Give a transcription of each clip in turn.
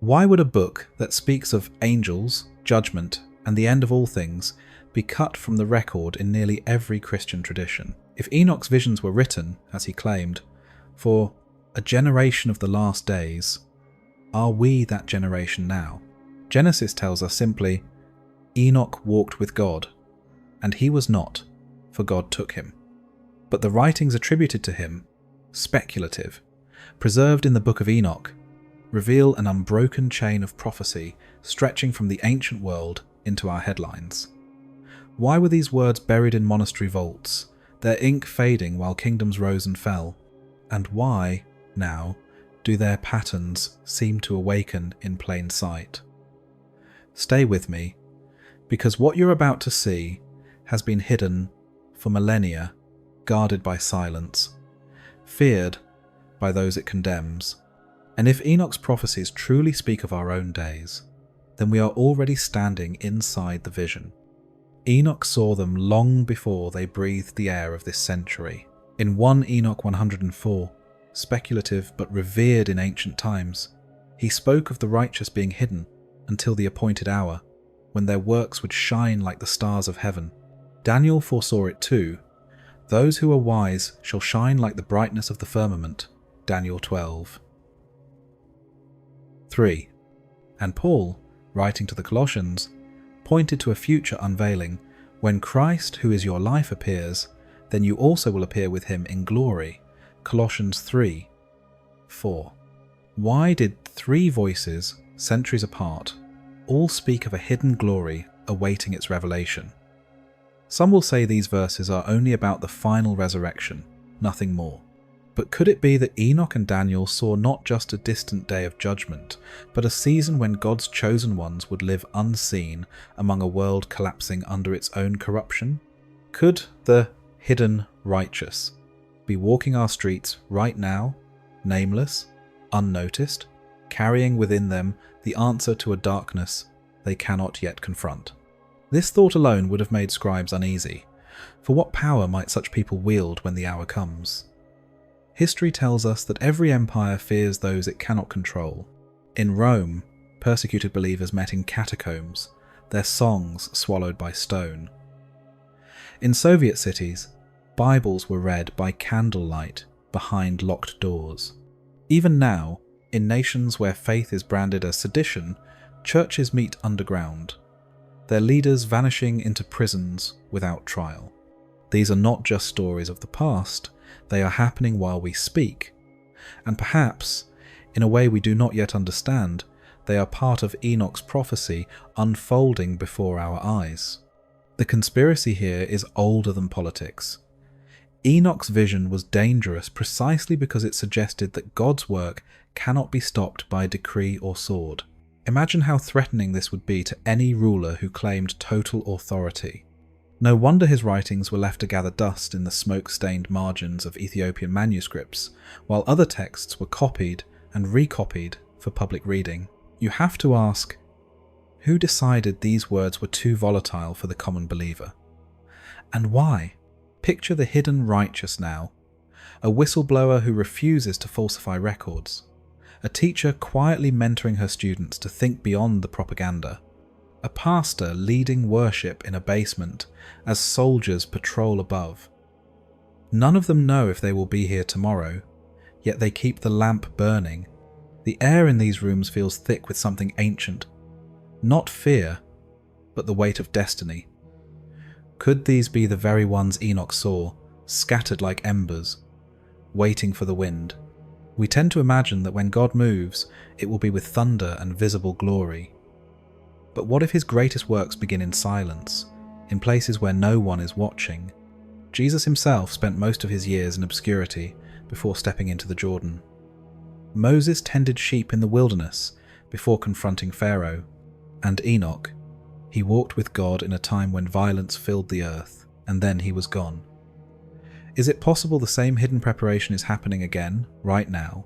Why would a book that speaks of angels, judgment, and the end of all things be cut from the record in nearly every Christian tradition? If Enoch's visions were written, as he claimed, for a generation of the last days, are we that generation now? Genesis tells us simply, Enoch walked with God, and he was not, for God took him. But the writings attributed to him, speculative, preserved in the book of Enoch, reveal an unbroken chain of prophecy stretching from the ancient world into our headlines. Why were these words buried in monastery vaults, their ink fading while kingdoms rose and fell? And why, now, do their patterns seem to awaken in plain sight? Stay with me, because what you're about to see has been hidden for millennia, guarded by silence, feared by those it condemns. And if Enoch's prophecies truly speak of our own days, then we are already standing inside the vision. Enoch saw them long before they breathed the air of this century. In 1 Enoch 104, speculative but revered in ancient times, he spoke of the righteous being hidden until the appointed hour, when their works would shine like the stars of heaven. Daniel foresaw it too. Those who are wise shall shine like the brightness of the firmament. Daniel 12. 3. And Paul, writing to the Colossians, pointed to a future unveiling. When Christ, who is your life, appears, then you also will appear with him in glory. Colossians 3. 4. Why did three voices, centuries apart, all speak of a hidden glory awaiting its revelation? Some will say these verses are only about the final resurrection, nothing more. But could it be that Enoch and Daniel saw not just a distant day of judgment, but a season when God's chosen ones would live unseen among a world collapsing under its own corruption? Could the hidden righteous be walking our streets right now, nameless, unnoticed, carrying within them the answer to a darkness they cannot yet confront? This thought alone would have made scribes uneasy, for what power might such people wield when the hour comes? History tells us that every empire fears those it cannot control. In Rome, persecuted believers met in catacombs, their songs swallowed by stone. In Soviet cities, Bibles were read by candlelight behind locked doors. Even now, in nations where faith is branded as sedition, churches meet underground, their leaders vanishing into prisons without trial. These are not just stories of the past, they are happening while we speak, and perhaps, in a way we do not yet understand, they are part of Enoch's prophecy unfolding before our eyes. The conspiracy here is older than politics. Enoch's vision was dangerous precisely because it suggested that God's work cannot be stopped by decree or sword. Imagine how threatening this would be to any ruler who claimed total authority. No wonder his writings were left to gather dust in the smoke-stained margins of Ethiopian manuscripts, while other texts were copied and recopied for public reading. You have to ask, who decided these words were too volatile for the common believer? And why? Picture the hidden righteous now, a whistleblower who refuses to falsify records, a teacher quietly mentoring her students to think beyond the propaganda, a pastor leading worship in a basement as soldiers patrol above. None of them know if they will be here tomorrow, yet they keep the lamp burning. The air in these rooms feels thick with something ancient, not fear, but the weight of destiny. Could these be the very ones Enoch saw, scattered like embers, waiting for the wind? We tend to imagine that when God moves, it will be with thunder and visible glory. But what if his greatest works begin in silence, in places where no one is watching? Jesus himself spent most of his years in obscurity before stepping into the Jordan. Moses tended sheep in the wilderness before confronting Pharaoh, and Enoch, he walked with God in a time when violence filled the earth, and then he was gone. Is it possible the same hidden preparation is happening again, right now,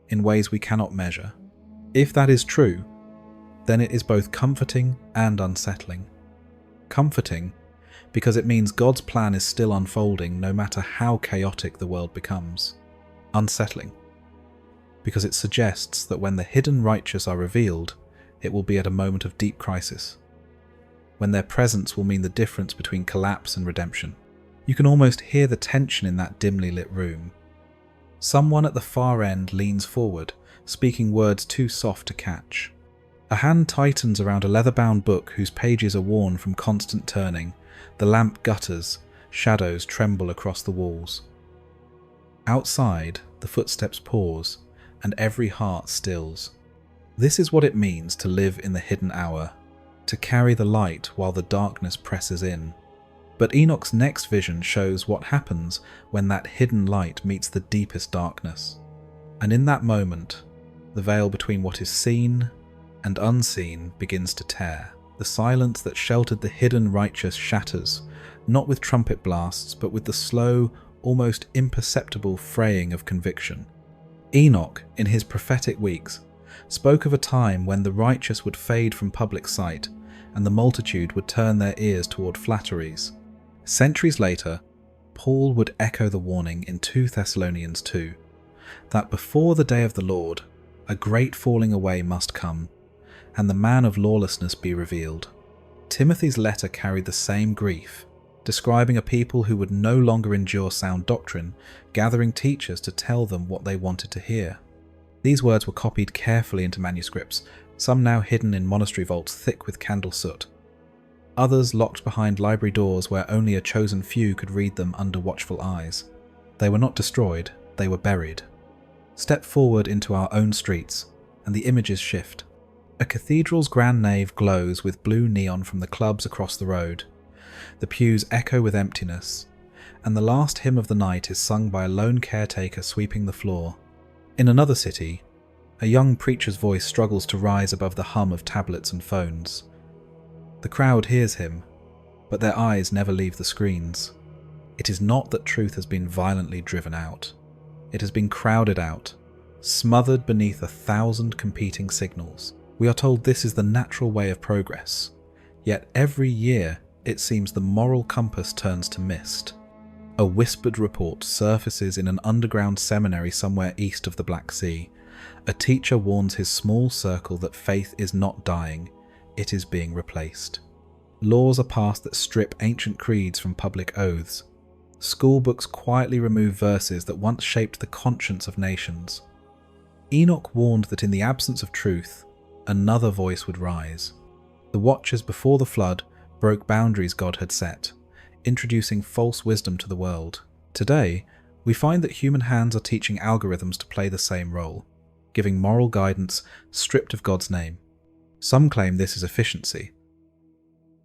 in ways we cannot measure? If that is true, then it is both comforting and unsettling. Comforting, because it means God's plan is still unfolding no matter how chaotic the world becomes. Unsettling, because it suggests that when the hidden righteous are revealed, it will be at a moment of deep crisis, when their presence will mean the difference between collapse and redemption. You can almost hear the tension in that dimly lit room. Someone at the far end leans forward, speaking words too soft to catch. A hand tightens around a leather-bound book whose pages are worn from constant turning. The lamp gutters, shadows tremble across the walls. Outside, the footsteps pause, and every heart stills. This is what it means to live in the hidden hour, to carry the light while the darkness presses in. But Enoch's next vision shows what happens when that hidden light meets the deepest darkness. And in that moment, the veil between what is seen and unseen begins to tear. The silence that sheltered the hidden righteous shatters, not with trumpet blasts, but with the slow, almost imperceptible fraying of conviction. Enoch, in his prophetic weeks, spoke of a time when the righteous would fade from public sight, and the multitude would turn their ears toward flatteries. Centuries later, Paul would echo the warning in 2 Thessalonians 2, that before the day of the Lord, a great falling away must come, and the man of lawlessness be revealed. Timothy's letter carried the same grief, describing a people who would no longer endure sound doctrine, gathering teachers to tell them what they wanted to hear. These words were copied carefully into manuscripts, some now hidden in monastery vaults thick with candle soot. Others locked behind library doors where only a chosen few could read them under watchful eyes. They were not destroyed, they were buried. Step forward into our own streets, and the images shift. A cathedral's grand nave glows with blue neon from the clubs across the road. The pews echo with emptiness, and the last hymn of the night is sung by a lone caretaker sweeping the floor. In another city, a young preacher's voice struggles to rise above the hum of tablets and phones. The crowd hears him, but their eyes never leave the screens. It is not that truth has been violently driven out. It has been crowded out, smothered beneath 1,000 competing signals. We are told this is the natural way of progress, yet every year it seems the moral compass turns to mist. A whispered report surfaces in an underground seminary somewhere east of the Black Sea. A teacher warns his small circle that faith is not dying, it is being replaced. Laws are passed that strip ancient creeds from public oaths. School books quietly remove verses that once shaped the conscience of nations. Enoch warned that in the absence of truth, another voice would rise. The watchers before the flood broke boundaries God had set, introducing false wisdom to the world. Today, we find that human hands are teaching algorithms to play the same role, giving moral guidance stripped of God's name. Some claim this is efficiency.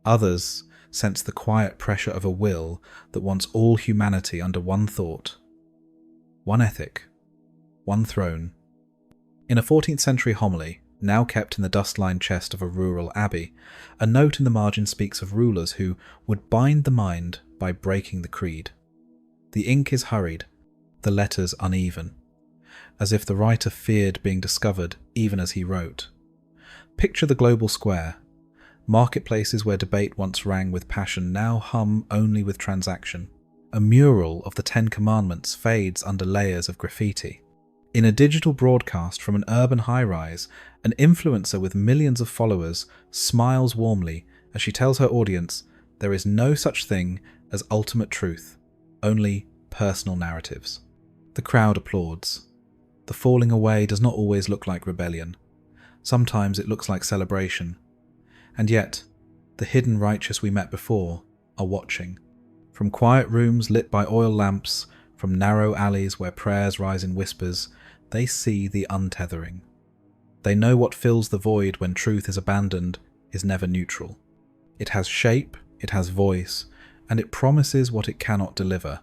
Others sense the quiet pressure of a will that wants all humanity under one thought, one ethic, one throne. In a 14th century homily, now kept in the dust-lined chest of a rural abbey, a note in the margin speaks of rulers who would bind the mind by breaking the creed. The ink is hurried, the letters uneven, as if the writer feared being discovered even as he wrote. Picture the global square. Marketplaces where debate once rang with passion now hum only with transaction. A mural of the 10 Commandments fades under layers of graffiti. In a digital broadcast from an urban high-rise, an influencer with millions of followers smiles warmly as she tells her audience there is no such thing as ultimate truth, only personal narratives. The crowd applauds. The falling away does not always look like rebellion. Sometimes it looks like celebration. And yet, the hidden righteous we met before are watching. From quiet rooms lit by oil lamps, from narrow alleys where prayers rise in whispers, they see the untethering. They know what fills the void when truth is abandoned is never neutral. It has shape, it has voice, and it promises what it cannot deliver.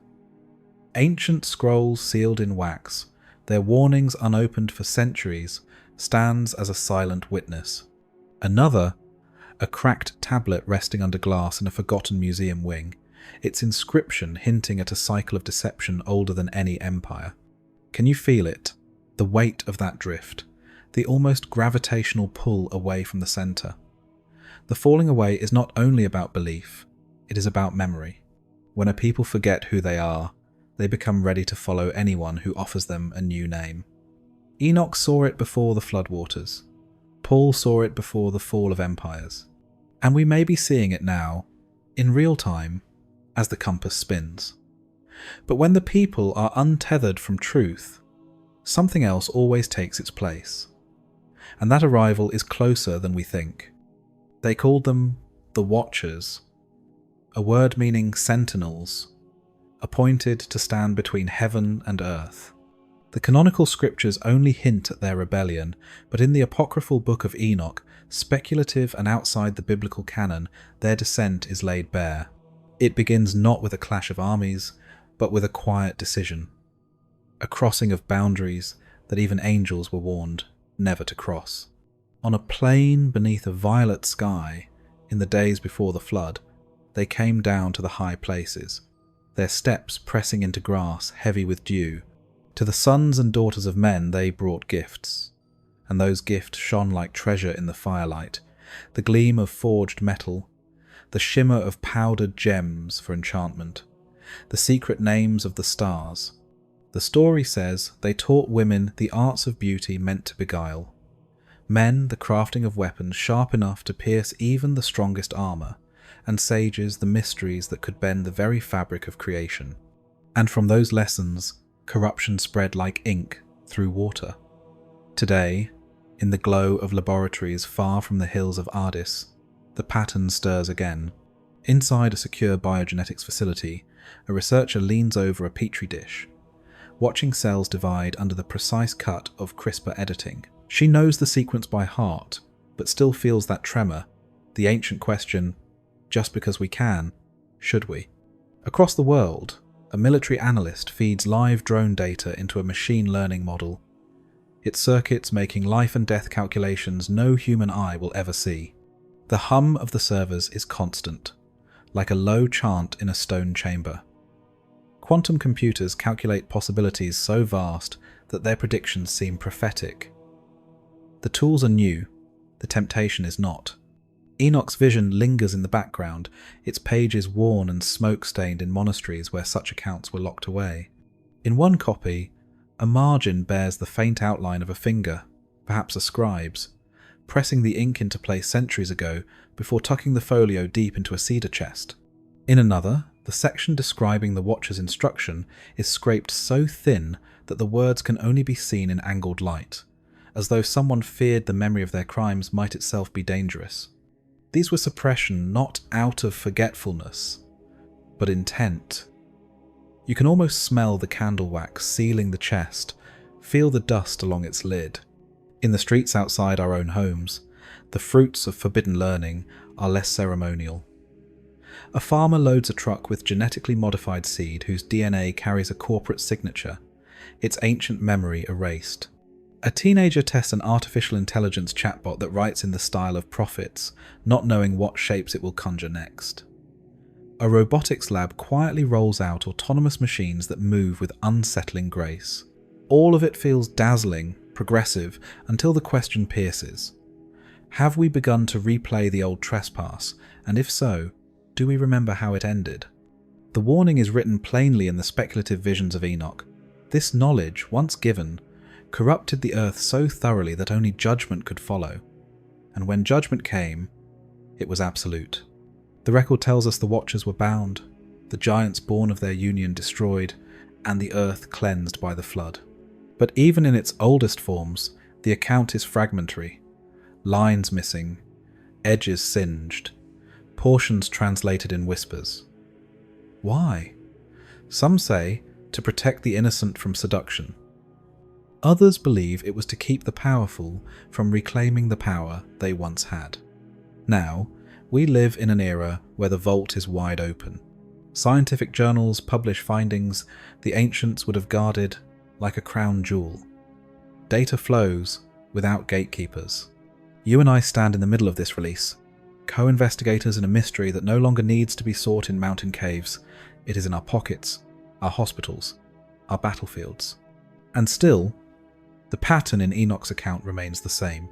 Ancient scrolls sealed in wax, their warnings unopened for centuries, stands as a silent witness. Another, a cracked tablet resting under glass in a forgotten museum wing, its inscription hinting at a cycle of deception older than any empire. Can you feel it? The weight of that drift, the almost gravitational pull away from the centre. The falling away is not only about belief, it is about memory. When a people forget who they are, they become ready to follow anyone who offers them a new name. Enoch saw it before the floodwaters. Paul saw it before the fall of empires. And we may be seeing it now, in real time, as the compass spins. But when the people are untethered from truth, something else always takes its place. And that arrival is closer than we think. They called them the Watchers, a word meaning sentinels, appointed to stand between heaven and earth. The canonical scriptures only hint at their rebellion, but in the apocryphal book of Enoch, speculative and outside the biblical canon, their descent is laid bare. It begins not with a clash of armies, but with a quiet decision, a crossing of boundaries that even angels were warned never to cross. On a plain beneath a violet sky, in the days before the flood, they came down to the high places, their steps pressing into grass heavy with dew. To the sons and daughters of men they brought gifts, and those gifts shone like treasure in the firelight, the gleam of forged metal, the shimmer of powdered gems for enchantment, the secret names of the stars. The story says they taught women the arts of beauty meant to beguile, men the crafting of weapons sharp enough to pierce even the strongest armour, and sages the mysteries that could bend the very fabric of creation. And from those lessons, corruption spread like ink through water. Today, in the glow of laboratories far from the hills of Ardis, the pattern stirs again. Inside a secure biogenetics facility, a researcher leans over a petri dish, watching cells divide under the precise cut of CRISPR editing. She knows the sequence by heart, but still feels that tremor, the ancient question, just because we can, should we? Across the world, a military analyst feeds live drone data into a machine learning model, its circuits making life and death calculations no human eye will ever see. The hum of the servers is constant, like a low chant in a stone chamber. Quantum computers calculate possibilities so vast that their predictions seem prophetic. The tools are new, the temptation is not. Enoch's vision lingers in the background, its pages worn and smoke-stained in monasteries where such accounts were locked away. In one copy, a margin bears the faint outline of a finger, perhaps a scribe's, pressing the ink into place centuries ago before tucking the folio deep into a cedar chest. In another, the section describing the Watcher's instruction is scraped so thin that the words can only be seen in angled light, as though someone feared the memory of their crimes might itself be dangerous. These were suppression not out of forgetfulness, but intent. You can almost smell the candle wax sealing the chest, feel the dust along its lid. In the streets outside our own homes, the fruits of forbidden learning are less ceremonial. A farmer loads a truck with genetically modified seed whose DNA carries a corporate signature, its ancient memory erased. A teenager tests an artificial intelligence chatbot that writes in the style of prophets, not knowing what shapes it will conjure next. A robotics lab quietly rolls out autonomous machines that move with unsettling grace. All of it feels dazzling, progressive, until the question pierces. Have we begun to replay the old trespass, and if so, do we remember how it ended? The warning is written plainly in the speculative visions of Enoch. This knowledge, once given, corrupted the earth so thoroughly that only judgment could follow. And when judgment came, it was absolute. The record tells us the Watchers were bound, the giants born of their union destroyed, and the earth cleansed by the flood. But even in its oldest forms, the account is fragmentary. Lines missing, edges singed, portions translated in whispers. Why? Some say to protect the innocent from seduction. Others believe it was to keep the powerful from reclaiming the power they once had. Now, we live in an era where the vault is wide open. Scientific journals publish findings the ancients would have guarded like a crown jewel. Data flows without gatekeepers. You and I stand in the middle of this release, co-investigators in a mystery that no longer needs to be sought in mountain caves. It is in our pockets, our hospitals, our battlefields. And still, the pattern in Enoch's account remains the same.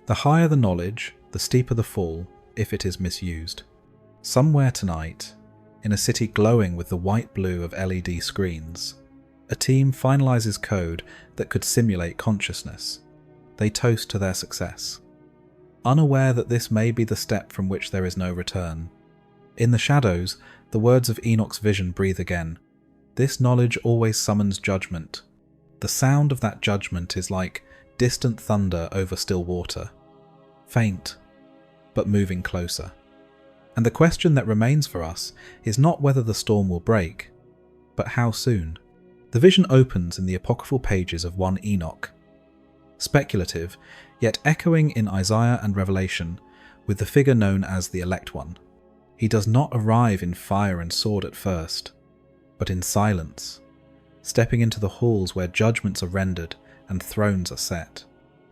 The higher the knowledge, the steeper the fall, if it is misused. Somewhere tonight, in a city glowing with the white blue of LED screens, A team finalizes code that could simulate consciousness. They toast to their success, unaware that this may be the step from which there is no return. In the shadows, the words of Enoch's vision breathe again. This knowledge always summons judgment. The sound of that judgment is like distant thunder over still water, faint, but moving closer. And the question that remains for us is not whether the storm will break, but how soon. The vision opens in the apocryphal pages of 1 Enoch. Speculative, yet echoing in Isaiah and Revelation, with the figure known as the Elect One. He does not arrive in fire and sword at first, but in silence, stepping into the halls where judgments are rendered and thrones are set.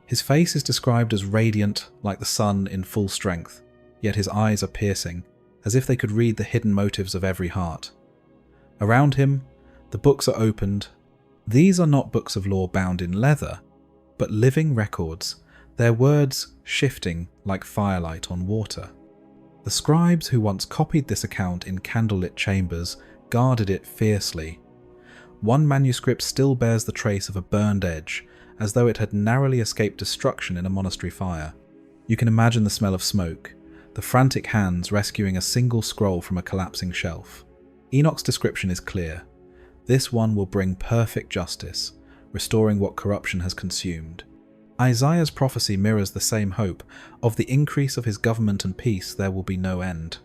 His face is described as radiant, like the sun in full strength, yet his eyes are piercing, as if they could read the hidden motives of every heart. Around him, the books are opened. These are not books of law bound in leather, but living records, their words shifting like firelight on water. The scribes who once copied this account in candlelit chambers guarded it fiercely. One manuscript still bears the trace of a burned edge, as though it had narrowly escaped destruction in a monastery fire. You can imagine the smell of smoke, the frantic hands rescuing a single scroll from a collapsing shelf. Enoch's description is clear. This one will bring perfect justice, restoring what corruption has consumed. Isaiah's prophecy mirrors the same hope. Of the increase of his government and peace there will be no end.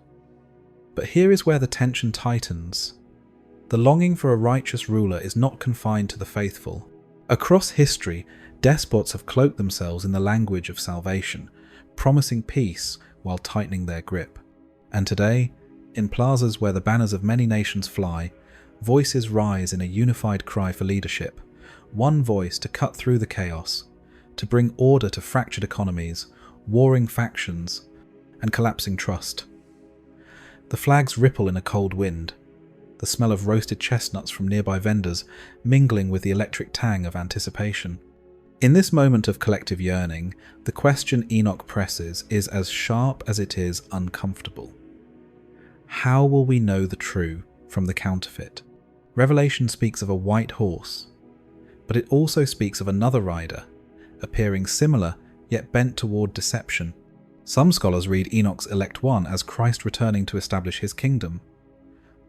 But here is where the tension tightens. The longing for a righteous ruler is not confined to the faithful. Across history, despots have cloaked themselves in the language of salvation, promising peace while tightening their grip. And today, in plazas where the banners of many nations fly, voices rise in a unified cry for leadership. One voice to cut through the chaos, to bring order to fractured economies, warring factions, and collapsing trust. The flags ripple in a cold wind, the smell of roasted chestnuts from nearby vendors mingling with the electric tang of anticipation. In this moment of collective yearning, the question Enoch presses is as sharp as it is uncomfortable. How will we know the true from the counterfeit? Revelation speaks of a white horse, but it also speaks of another rider, appearing similar yet bent toward deception. Some scholars read Enoch's Elect One as Christ returning to establish his kingdom.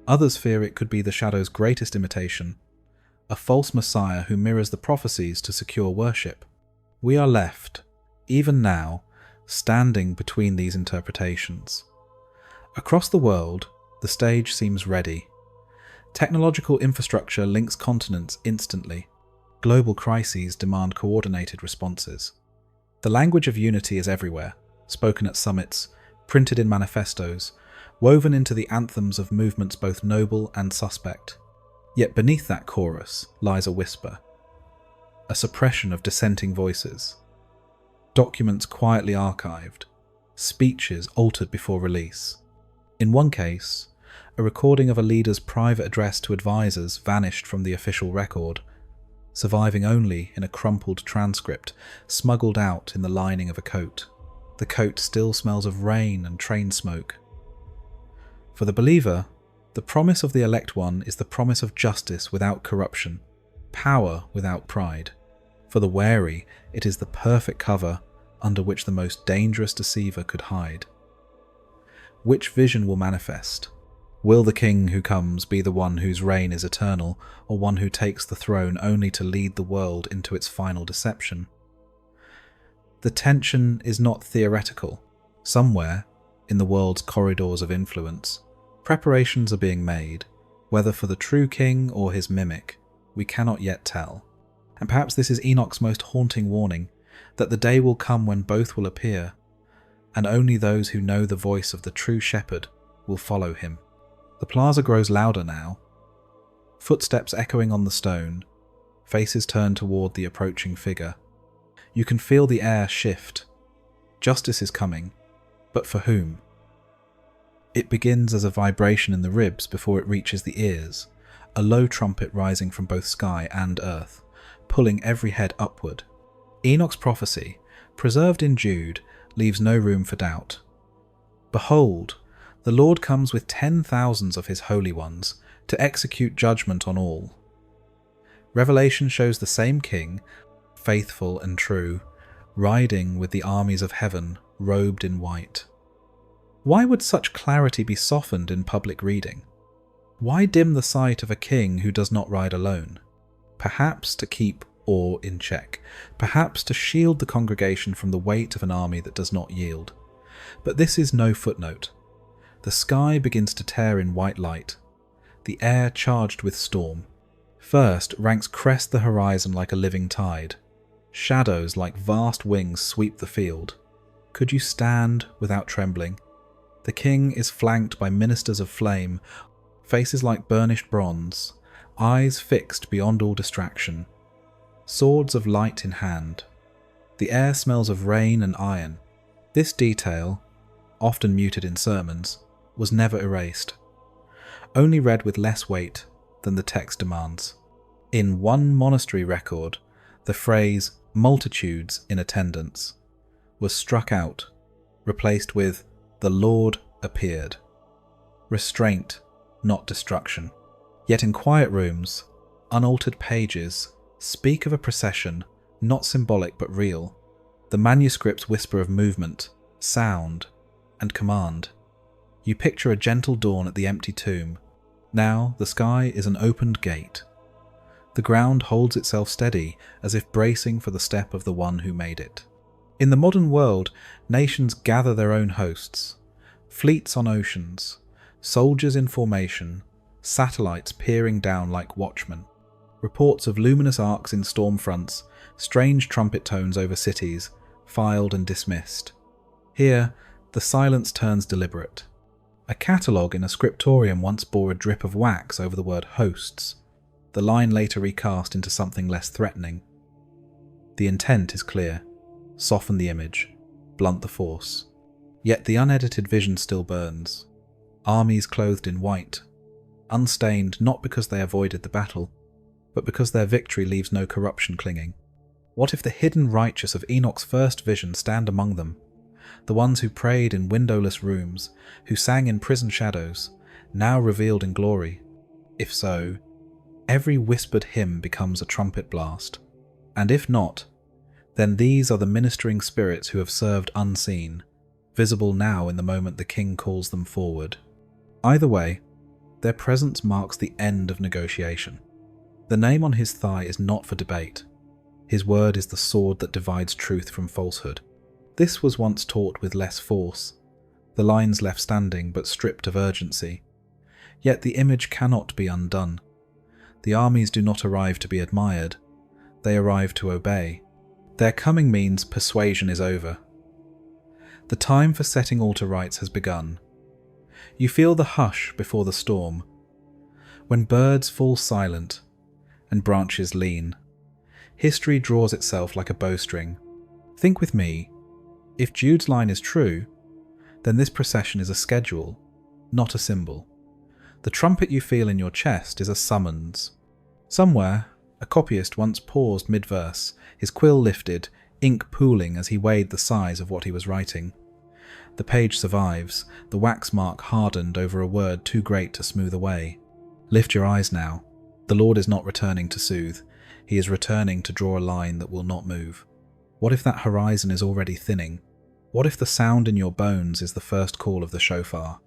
Others fear it could be the shadow's greatest imitation, a false Messiah who mirrors the prophecies to secure worship. We are left, even now, standing between these interpretations. Across the world, the stage seems ready. Technological infrastructure links continents instantly. Global crises demand coordinated responses. The language of unity is everywhere, spoken at summits, printed in manifestos, woven into the anthems of movements both noble and suspect. Yet beneath that chorus lies a whisper, a suppression of dissenting voices, documents quietly archived, speeches altered before release. In one case, a recording of a leader's private address to advisors vanished from the official record, surviving only in a crumpled transcript smuggled out in the lining of a coat. The coat still smells of rain and train smoke. For the believer, the promise of the Elect One is the promise of justice without corruption, power without pride. For the wary, it is the perfect cover under which the most dangerous deceiver could hide. Which vision will manifest? Will the king who comes be the one whose reign is eternal, or one who takes the throne only to lead the world into its final deception? The tension is not theoretical. Somewhere, in the world's corridors of influence, preparations are being made, whether for the true king or his mimic, we cannot yet tell. And perhaps this is Enoch's most haunting warning, that the day will come when both will appear, and only those who know the voice of the true shepherd will follow him. The plaza grows louder now, footsteps echoing on the stone, faces turn toward the approaching figure. You can feel the air shift. Justice is coming, but for whom? It begins as a vibration in the ribs before it reaches the ears, a low trumpet rising from both sky and earth, pulling every head upward. Enoch's prophecy, preserved in Jude, leaves no room for doubt. Behold, the Lord comes with 10,000s of his holy ones to execute judgment on all. Revelation shows the same king, faithful and true, riding with the armies of heaven, robed in white. Why would such clarity be softened in public reading? Why dim the sight of a king who does not ride alone? Perhaps to keep awe in check, perhaps to shield the congregation from the weight of an army that does not yield. But this is no footnote. The sky begins to tear in white light, the air charged with storm. First, ranks crest the horizon like a living tide. Shadows like vast wings sweep the field. Could you stand without trembling? The king is flanked by ministers of flame, faces like burnished bronze, eyes fixed beyond all distraction, swords of light in hand. The air smells of rain and iron. This detail, often muted in sermons, was never erased, only read with less weight than the text demands. In one monastery record, the phrase "multitudes in attendance" was struck out, replaced with "the Lord appeared." Restraint, not destruction. Yet in quiet rooms, unaltered pages speak of a procession, not symbolic but real. The manuscripts whisper of movement, sound, and command. You picture a gentle dawn at the empty tomb. Now the sky is an opened gate. The ground holds itself steady, as if bracing for the step of the one who made it. In the modern world, nations gather their own hosts. Fleets on oceans, soldiers in formation, satellites peering down like watchmen. Reports of luminous arcs in storm fronts, strange trumpet tones over cities, filed and dismissed. Here, the silence turns deliberate. A catalogue in a scriptorium once bore a drip of wax over the word hosts, the line later recast into something less threatening. The intent is clear: soften the image, blunt the force. Yet the unedited vision still burns. Armies clothed in white, unstained not because they avoided the battle, but because their victory leaves no corruption clinging. What if the hidden righteous of Enoch's first vision stand among them? The ones who prayed in windowless rooms, who sang in prison shadows, now revealed in glory. If so, every whispered hymn becomes a trumpet blast. And if not, then these are the ministering spirits who have served unseen, visible now in the moment the king calls them forward. Either way, their presence marks the end of negotiation. The name on his thigh is not for debate. His word is the sword that divides truth from falsehood. This was once taught with less force, the lines left standing but stripped of urgency. Yet the image cannot be undone. The armies do not arrive to be admired, they arrive to obey. Their coming means persuasion is over. The time for setting all to rights has begun. You feel the hush before the storm, when birds fall silent and branches lean. History draws itself like a bowstring. Think with me, if Jude's line is true, then this procession is a schedule, not a symbol. The trumpet you feel in your chest is a summons. Somewhere, a copyist once paused mid-verse, his quill lifted, ink pooling as he weighed the size of what he was writing. The page survives, the wax mark hardened over a word too great to smooth away. Lift your eyes now. The Lord is not returning to soothe. He is returning to draw a line that will not move. What if that horizon is already thinning? What if the sound in your bones is the first call of the shofar?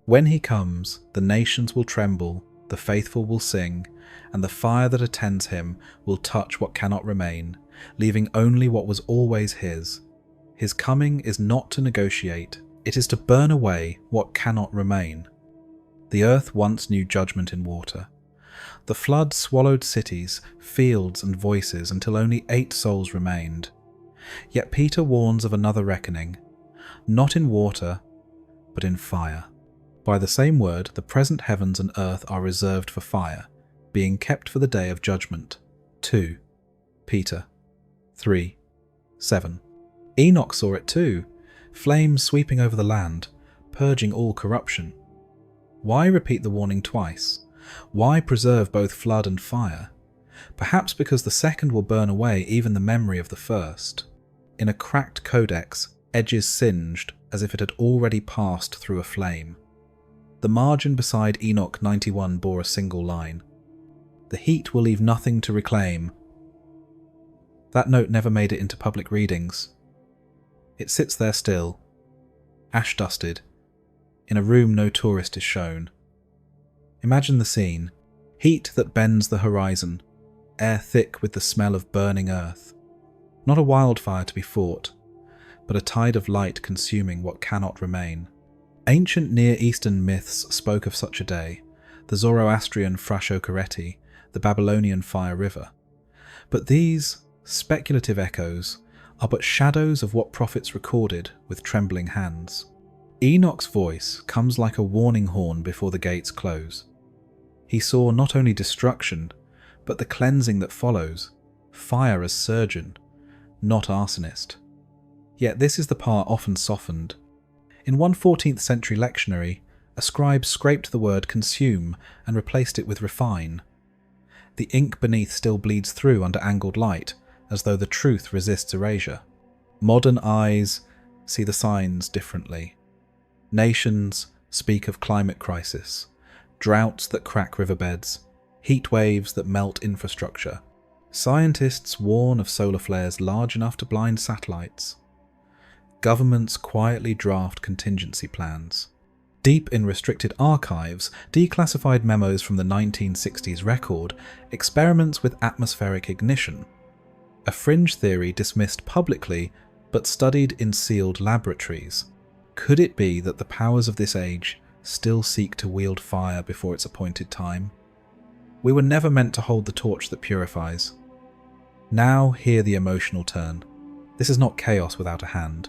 When he comes, the nations will tremble, the faithful will sing, and the fire that attends him will touch what cannot remain, leaving only what was always his. His coming is not to negotiate, it is to burn away what cannot remain. The earth once knew judgment in water. The flood swallowed cities, fields and voices until only 8 souls remained. Yet Peter warns of another reckoning, not in water, but in fire. By the same word, the present heavens and earth are reserved for fire, being kept for the day of judgment. 2 Peter 3:7. Enoch saw it too, flames sweeping over the land, purging all corruption. Why repeat the warning twice? Why preserve both flood and fire? Perhaps because the second will burn away even the memory of the first. In a cracked codex, edges singed as if it had already passed through a flame. The margin beside Enoch 91 bore a single line: The heat will leave nothing to reclaim. That note never made it into public readings. It sits there still, ash-dusted, in a room no tourist is shown. Imagine the scene. Heat that bends the horizon, air thick with the smell of burning earth. Not a wildfire to be fought, but a tide of light consuming what cannot remain. Ancient Near Eastern myths spoke of such a day, the Zoroastrian Frashokereti, the Babylonian Fire River. But these speculative echoes are but shadows of what prophets recorded with trembling hands. Enoch's voice comes like a warning horn before the gates close. He saw not only destruction, but the cleansing that follows, fire as surgeon, not arsonist. Yet this is the part often softened. In one 14th century lectionary, a scribe scraped the word consume and replaced it with refine. The ink beneath still bleeds through under angled light, as though the truth resists erasure. Modern eyes see the signs differently. Nations speak of climate crisis, droughts that crack riverbeds, heat waves that melt infrastructure. Scientists warn of solar flares large enough to blind satellites. Governments quietly draft contingency plans. Deep in restricted archives, declassified memos from the 1960s record experiments with atmospheric ignition, a fringe theory dismissed publicly but studied in sealed laboratories. Could it be that the powers of this age still seek to wield fire before its appointed time? We were never meant to hold the torch that purifies. Now hear the emotional turn. This is not chaos without a hand.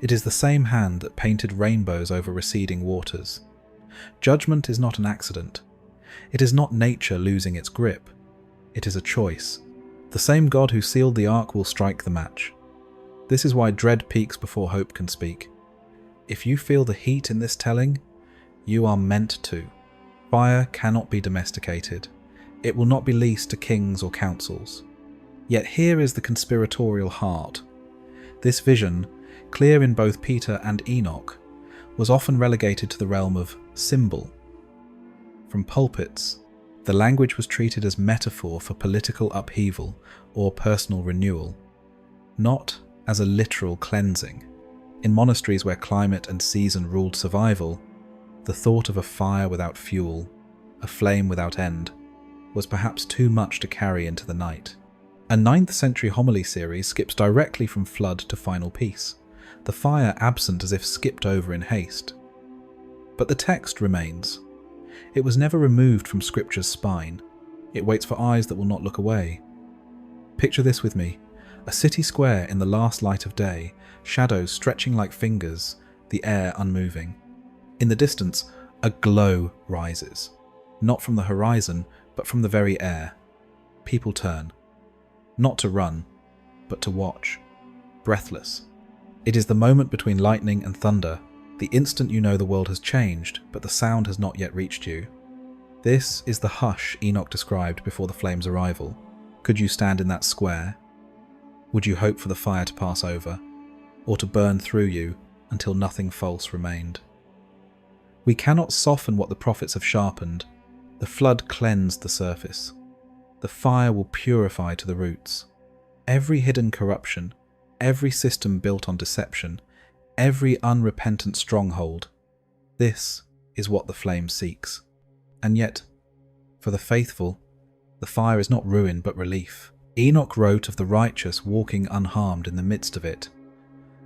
It is the same hand that painted rainbows over receding waters. Judgment is not an accident. It is not nature losing its grip. It is a choice. The same God who sealed the ark will strike the match. This is why dread peaks before hope can speak. If you feel the heat in this telling, you are meant to. Fire cannot be domesticated. It will not be leased to kings or councils. Yet here is the conspiratorial heart. This vision, clear in both Peter and Enoch, was often relegated to the realm of symbol. From pulpits, the language was treated as metaphor for political upheaval or personal renewal, not as a literal cleansing. In monasteries where climate and season ruled survival, the thought of a fire without fuel, a flame without end, was perhaps too much to carry into the night. A 9th century homily series skips directly from flood to final peace, the fire absent as if skipped over in haste. But the text remains. It was never removed from Scripture's spine. It waits for eyes that will not look away. Picture this with me. A city square in the last light of day, shadows stretching like fingers, the air unmoving. In the distance, a glow rises. Not from the horizon, but from the very air. People turn. Not to run, but to watch. Breathless. It is the moment between lightning and thunder, the instant you know the world has changed, but the sound has not yet reached you. This is the hush Enoch described before the flame's arrival. Could you stand in that square? Would you hope for the fire to pass over, or to burn through you until nothing false remained? We cannot soften what the prophets have sharpened. The flood cleansed the surface. The fire will purify to the roots. Every hidden corruption, every system built on deception, every unrepentant stronghold, this is what the flame seeks. And yet, for the faithful, the fire is not ruin but relief. Enoch wrote of the righteous walking unharmed in the midst of it.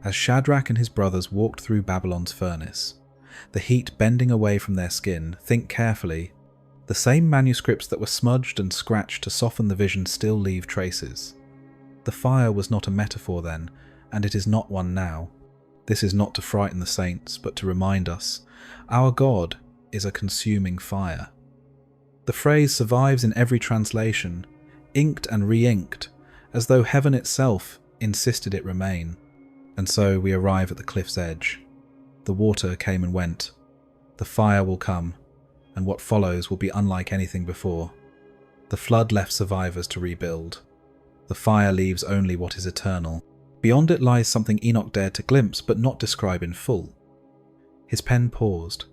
As Shadrach and his brothers walked through Babylon's furnace, the heat bending away from their skin, think carefully. The same manuscripts that were smudged and scratched to soften the vision still leave traces. The fire was not a metaphor then, and it is not one now. This is not to frighten the saints, but to remind us, our God is a consuming fire. The phrase survives in every translation, inked and re-inked, as though heaven itself insisted it remain. And so we arrive at the cliff's edge. The water came and went. The fire will come, and what follows will be unlike anything before. The flood left survivors to rebuild. The fire leaves only what is eternal. Beyond it lies something Enoch dared to glimpse but not describe in full. His pen paused,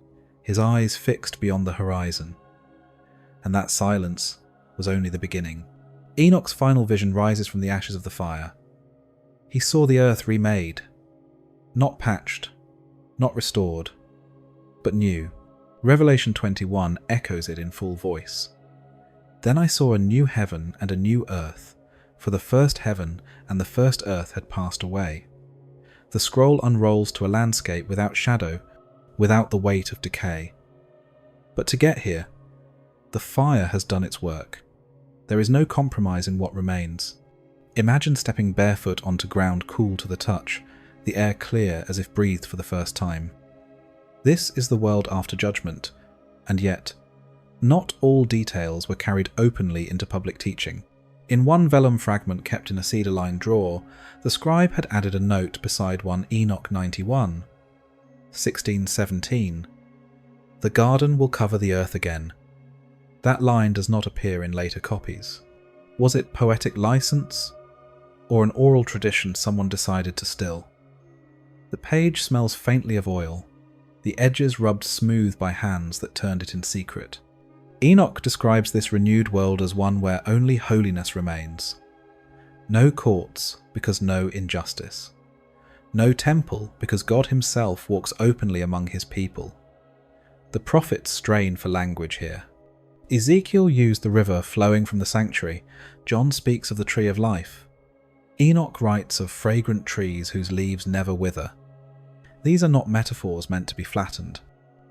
his eyes fixed beyond the horizon. And that silence was only the beginning. Enoch's final vision rises from the ashes of the fire. He saw the earth remade, not patched, not restored, but new. Revelation 21 echoes it in full voice. Then I saw a new heaven and a new earth, for the first heaven and the first earth had passed away. The scroll unrolls to a landscape without shadow, without the weight of decay. But to get here, the fire has done its work. There is no compromise in what remains. Imagine stepping barefoot onto ground cool to the touch, the air clear as if breathed for the first time. This is the world after judgment, and yet, not all details were carried openly into public teaching. In one vellum fragment kept in a cedar-lined drawer, the scribe had added a note beside one Enoch 91, 16:17. The garden will cover the earth again. That line does not appear in later copies. Was it poetic license, or an oral tradition someone decided to still? The page smells faintly of oil, the edges rubbed smooth by hands that turned it in secret. Enoch describes this renewed world as one where only holiness remains. No courts, because no injustice. No temple, because God himself walks openly among his people. The prophets strain for language here. Ezekiel used the river flowing from the sanctuary. John speaks of the tree of life. Enoch writes of fragrant trees whose leaves never wither. These are not metaphors meant to be flattened.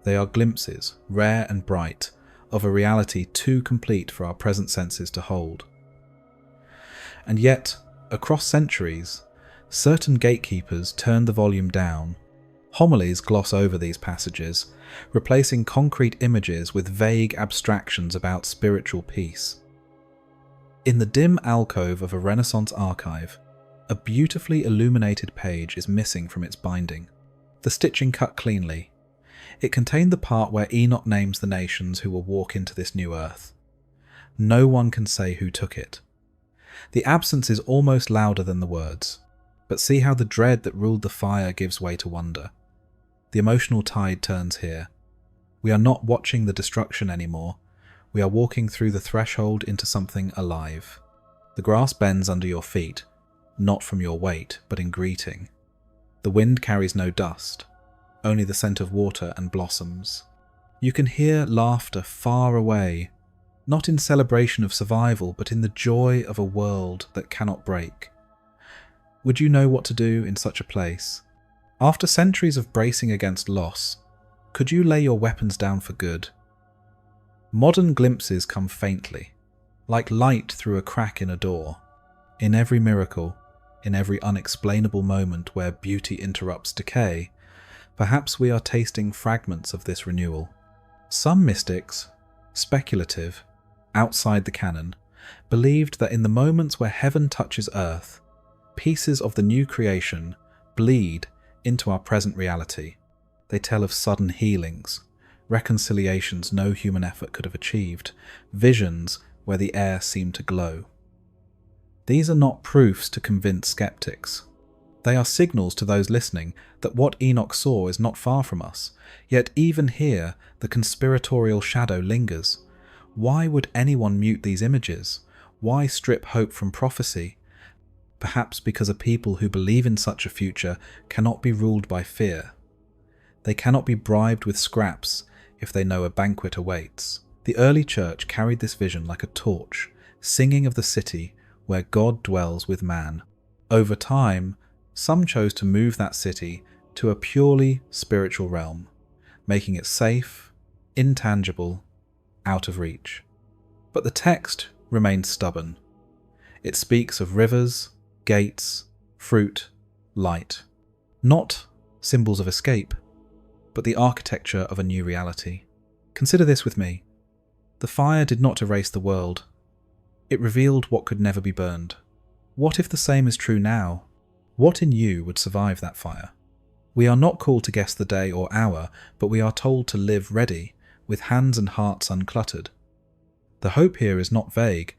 They are glimpses, rare and bright, of a reality too complete for our present senses to hold. And yet, across centuries, certain gatekeepers turn the volume down. Homilies gloss over these passages, replacing concrete images with vague abstractions about spiritual peace. In the dim alcove of a Renaissance archive, a beautifully illuminated page is missing from its binding. The stitching cut cleanly. It contained the part where Enoch names the nations who will walk into this new earth. No one can say who took it. The absence is almost louder than the words, but see how the dread that ruled the fire gives way to wonder. The emotional tide turns here. We are not watching the destruction anymore. We are walking through the threshold into something alive. The grass bends under your feet, not from your weight, but in greeting. The wind carries no dust, only the scent of water and blossoms. You can hear laughter far away, not in celebration of survival, but in the joy of a world that cannot break. Would you know what to do in such a place? After centuries of bracing against loss, could you lay your weapons down for good? Modern glimpses come faintly, like light through a crack in a door. In every miracle, in every unexplainable moment where beauty interrupts decay, perhaps we are tasting fragments of this renewal. Some mystics, speculative, outside the canon, believed that in the moments where heaven touches earth, pieces of the new creation bleed into our present reality. They tell of sudden healings, reconciliations no human effort could have achieved, visions where the air seemed to glow. These are not proofs to convince skeptics. They are signals to those listening that what Enoch saw is not far from us, yet even here the conspiratorial shadow lingers. Why would anyone mute these images? Why strip hope from prophecy? Perhaps because a people who believe in such a future cannot be ruled by fear. They cannot be bribed with scraps if they know a banquet awaits. The early church carried this vision like a torch, singing of the city where God dwells with man. Over time, some chose to move that city to a purely spiritual realm, making it safe, intangible, out of reach. But the text remains stubborn. It speaks of rivers, gates, fruit, light. Not symbols of escape, but the architecture of a new reality. Consider this with me. The fire did not erase the world. It revealed what could never be burned. What if the same is true now? What in you would survive that fire? We are not called to guess the day or hour, but we are told to live ready, with hands and hearts uncluttered. The hope here is not vague.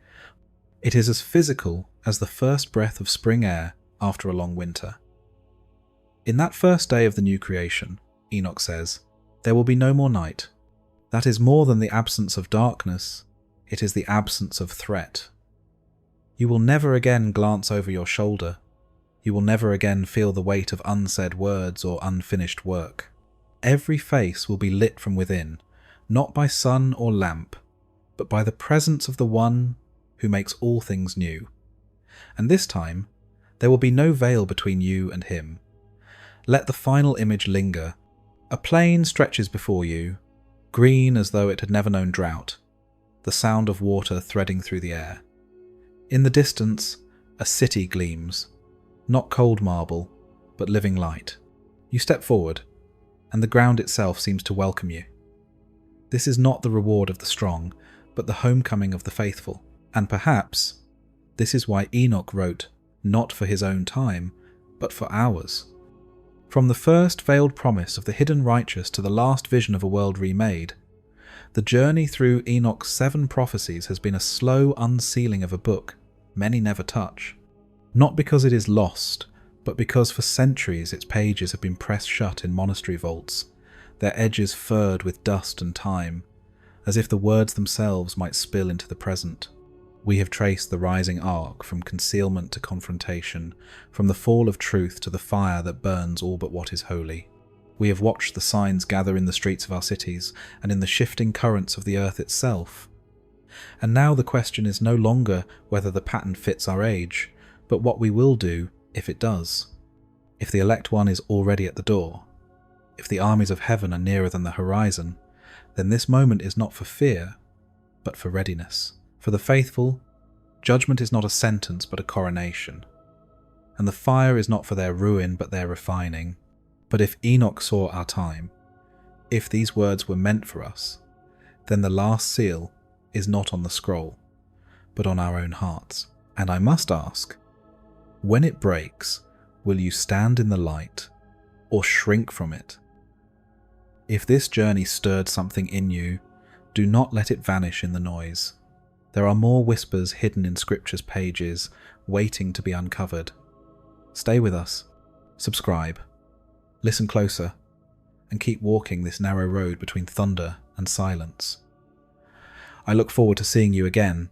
It is as physical as the first breath of spring air after a long winter. In that first day of the new creation, Enoch says, there will be no more night. That is more than the absence of darkness. It is the absence of threat. You will never again glance over your shoulder. You will never again feel the weight of unsaid words or unfinished work. Every face will be lit from within, not by sun or lamp, but by the presence of the One who makes all things new. And this time, there will be no veil between you and Him. Let the final image linger. A plain stretches before you, green as though it had never known drought, the sound of water threading through the air. In the distance, a city gleams, not cold marble, but living light. You step forward, and the ground itself seems to welcome you. This is not the reward of the strong, but the homecoming of the faithful. And perhaps this is why Enoch wrote, not for his own time, but for ours. From the first veiled promise of the hidden righteous to the last vision of a world remade, the journey through Enoch's 7 prophecies has been a slow unsealing of a book many never touch. Not because it is lost, but because for centuries its pages have been pressed shut in monastery vaults, their edges furred with dust and time, as if the words themselves might spill into the present. We have traced the rising arc from concealment to confrontation, from the fall of truth to the fire that burns all but what is holy. We have watched the signs gather in the streets of our cities and in the shifting currents of the earth itself. And now the question is no longer whether the pattern fits our age, but what we will do if it does. If the elect one is already at the door, if the armies of heaven are nearer than the horizon, then this moment is not for fear, but for readiness. For the faithful, judgment is not a sentence but a coronation, and the fire is not for their ruin but their refining. But if Enoch saw our time, if these words were meant for us, then the last seal is not on the scroll, but on our own hearts. And I must ask, when it breaks, will you stand in the light or shrink from it? If this journey stirred something in you, do not let it vanish in the noise. There are more whispers hidden in Scripture's pages, waiting to be uncovered. Stay with us, subscribe, listen closer, and keep walking this narrow road between thunder and silence. I look forward to seeing you again